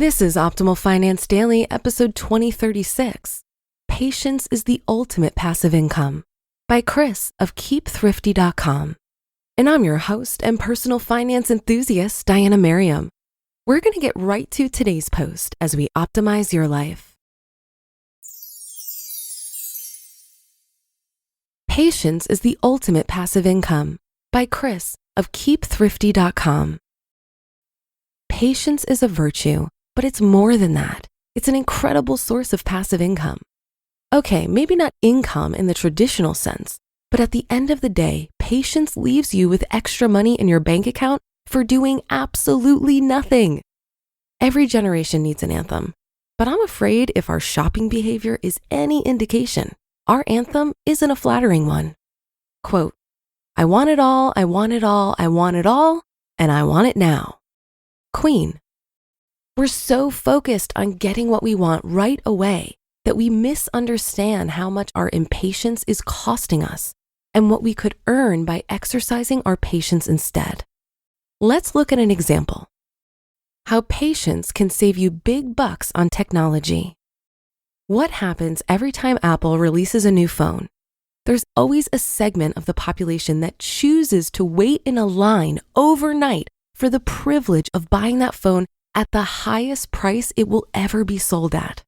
This is Optimal Finance Daily, episode 2036. Patience is the Ultimate Passive Income by Chris of KeepThrifty.com. And I'm your host and personal finance enthusiast, Diana Merriam. We're going to get right to today's post as we optimize your life. Patience is the Ultimate Passive Income by Chris of KeepThrifty.com. Patience is a virtue, but it's more than that. It's an incredible source of passive income. Okay, maybe not income in the traditional sense, but at the end of the day, patience leaves you with extra money in your bank account for doing absolutely nothing. Every generation needs an anthem, but I'm afraid if our shopping behavior is any indication, our anthem isn't a flattering one. Quote, I want it all, I want it all, I want it all, and I want it now. Queen. We're so focused on getting what we want right away that we misunderstand how much our impatience is costing us and what we could earn by exercising our patience instead. Let's look at an example. How patience can save you big bucks on technology. What happens every time Apple releases a new phone? There's always a segment of the population that chooses to wait in a line overnight for the privilege of buying that phone at the highest price it will ever be sold at.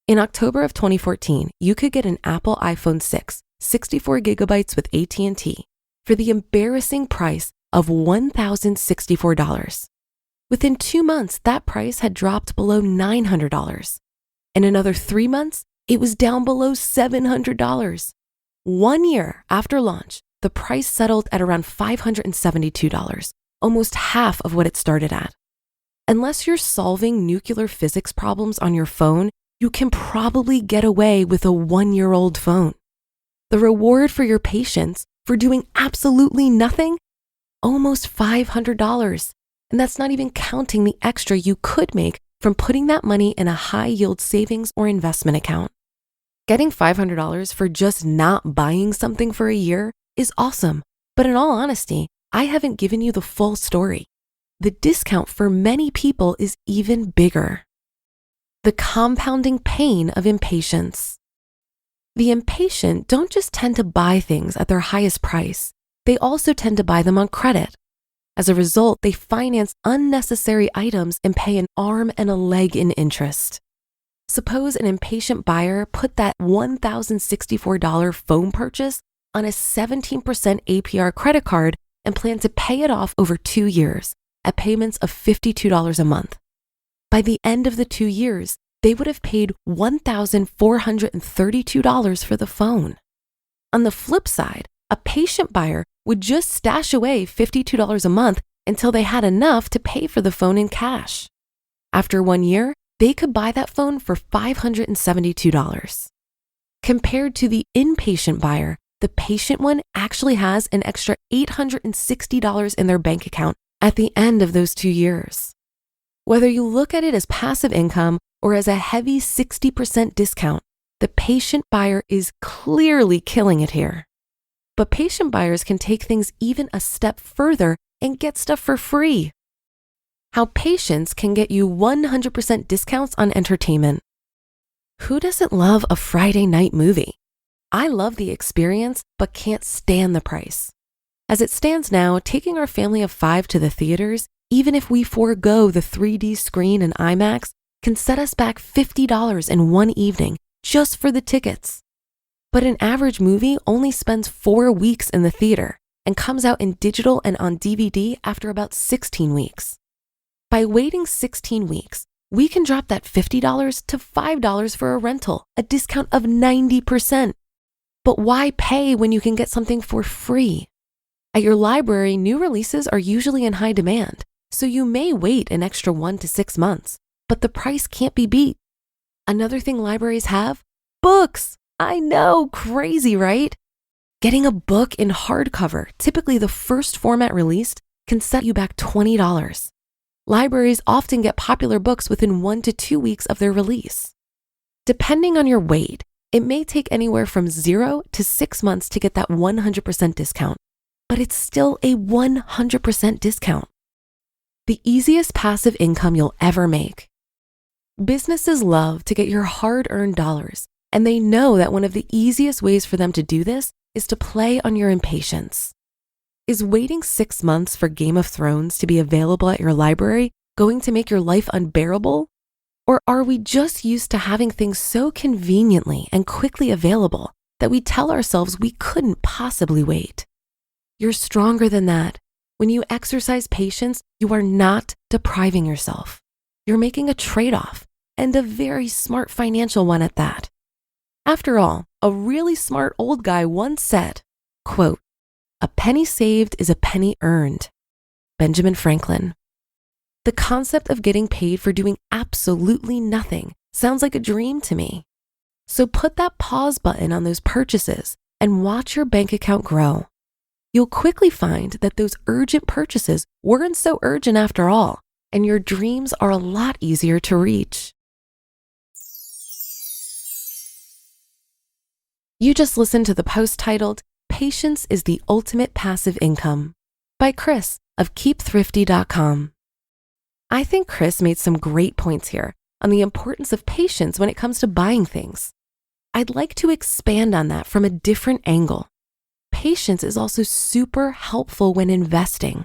In October of 2014, you could get an Apple iPhone 6, 64 gigabytes with AT&T for the embarrassing price of $1,064. Within 2 months, that price had dropped below $900. In another 3 months, it was down below $700. 1 year after launch, the price settled at around $572, almost half of what it started at. Unless you're solving nuclear physics problems on your phone, you can probably get away with a 1-year-old phone. The reward for your patience for doing absolutely nothing? Almost $500. And that's not even counting the extra you could make from putting that money in a high-yield savings or investment account. Getting $500 for just not buying something for a year is awesome, but in all honesty, I haven't given you the full story. The discount for many people is even bigger. The compounding pain of impatience. The impatient don't just tend to buy things at their highest price, they also tend to buy them on credit. As a result, they finance unnecessary items and pay an arm and a leg in interest. Suppose an impatient buyer put that $1,064 phone purchase on a 17% APR credit card and planned to pay it off over 2 years at payments of $52 a month. By the end of the 2 years, they would have paid $1,432 for the phone. On the flip side, a patient buyer would just stash away $52 a month until they had enough to pay for the phone in cash. After 1 year, they could buy that phone for $572. Compared to the impatient buyer, the patient one actually has an extra $860 in their bank account at the end of those 2 years. Whether you look at it as passive income or as a heavy 60% discount, the patient buyer is clearly killing it here. But patient buyers can take things even a step further and get stuff for free. How patience can get you 100% discounts on entertainment. Who doesn't love a Friday night movie? I love the experience, but can't stand the price. As it stands now, taking our family of 5 to the theaters, even if we forego the 3D screen and IMAX, can set us back $50 in one evening just for the tickets. But an average movie only spends 4 weeks in the theater and comes out in digital and on DVD after about 16 weeks. By waiting 16 weeks, we can drop that $50 to $5 for a rental, a discount of 90%. But why pay when you can get something for free? At your library, new releases are usually in high demand, so you may wait an extra 1 to 6 months, but the price can't be beat. Another thing libraries have? Books! I know, crazy, right? Getting a book in hardcover, typically the first format released, can set you back $20. Libraries often get popular books within 1 to 2 weeks of their release. Depending on your wait, it may take anywhere from 0 to 6 months to get that 100% discount, but it's still a 100% discount. The easiest passive income you'll ever make. Businesses love to get your hard-earned dollars, and they know that one of the easiest ways for them to do this is to play on your impatience. Is waiting 6 months for Game of Thrones to be available at your library going to make your life unbearable? Or are we just used to having things so conveniently and quickly available that we tell ourselves we couldn't possibly wait? You're stronger than that. When you exercise patience, you are not depriving yourself. You're making a trade-off, and a very smart financial one at that. After all, a really smart old guy once said, quote, "A penny saved is a penny earned." Benjamin Franklin. The concept of getting paid for doing absolutely nothing sounds like a dream to me. So put that pause button on those purchases and watch your bank account grow. You'll quickly find that those urgent purchases weren't so urgent after all, and your dreams are a lot easier to reach. You just listened to the post titled, "Patience is the Ultimate Passive Income" by Chris of KeepThrifty.com. I think Chris made some great points here on the importance of patience when it comes to buying things. I'd like to expand on that from a different angle. Patience is also super helpful when investing.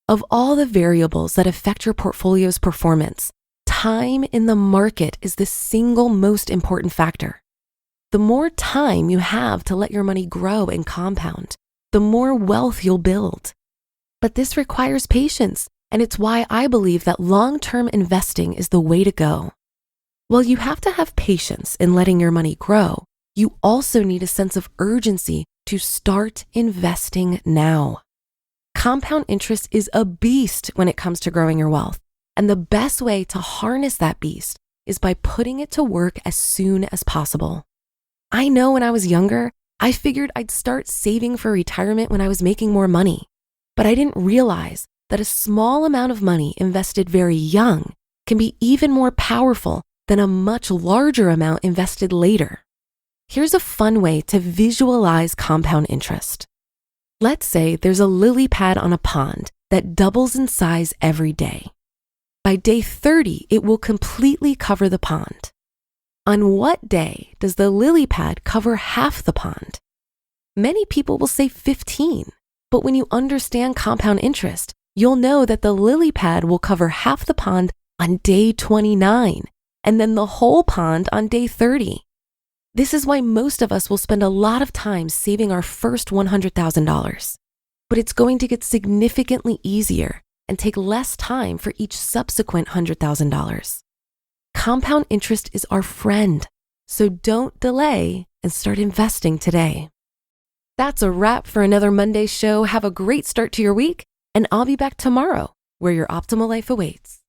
Of all the variables that affect your portfolio's performance, time in the market is the single most important factor. The more time you have to let your money grow and compound, the more wealth you'll build. But this requires patience, and it's why I believe that long-term investing is the way to go. While you have to have patience in letting your money grow, you also need a sense of urgency to start investing now. Compound interest is a beast when it comes to growing your wealth, and the best way to harness that beast is by putting it to work as soon as possible. I know when I was younger, I figured I'd start saving for retirement when I was making more money, but I didn't realize that a small amount of money invested very young can be even more powerful than a much larger amount invested later. Here's a fun way to visualize compound interest. Let's say there's a lily pad on a pond that doubles in size every day. By day 30, it will completely cover the pond. On what day does the lily pad cover half the pond? Many people will say 15, but when you understand compound interest, you'll know that the lily pad will cover half the pond on day 29, and then the whole pond on day 30. This is why most of us will spend a lot of time saving our first $100,000, but it's going to get significantly easier and take less time for each subsequent $100,000. Compound interest is our friend, so don't delay and start investing today. That's a wrap for another Monday show. Have a great start to your week, and I'll be back tomorrow where your optimal life awaits.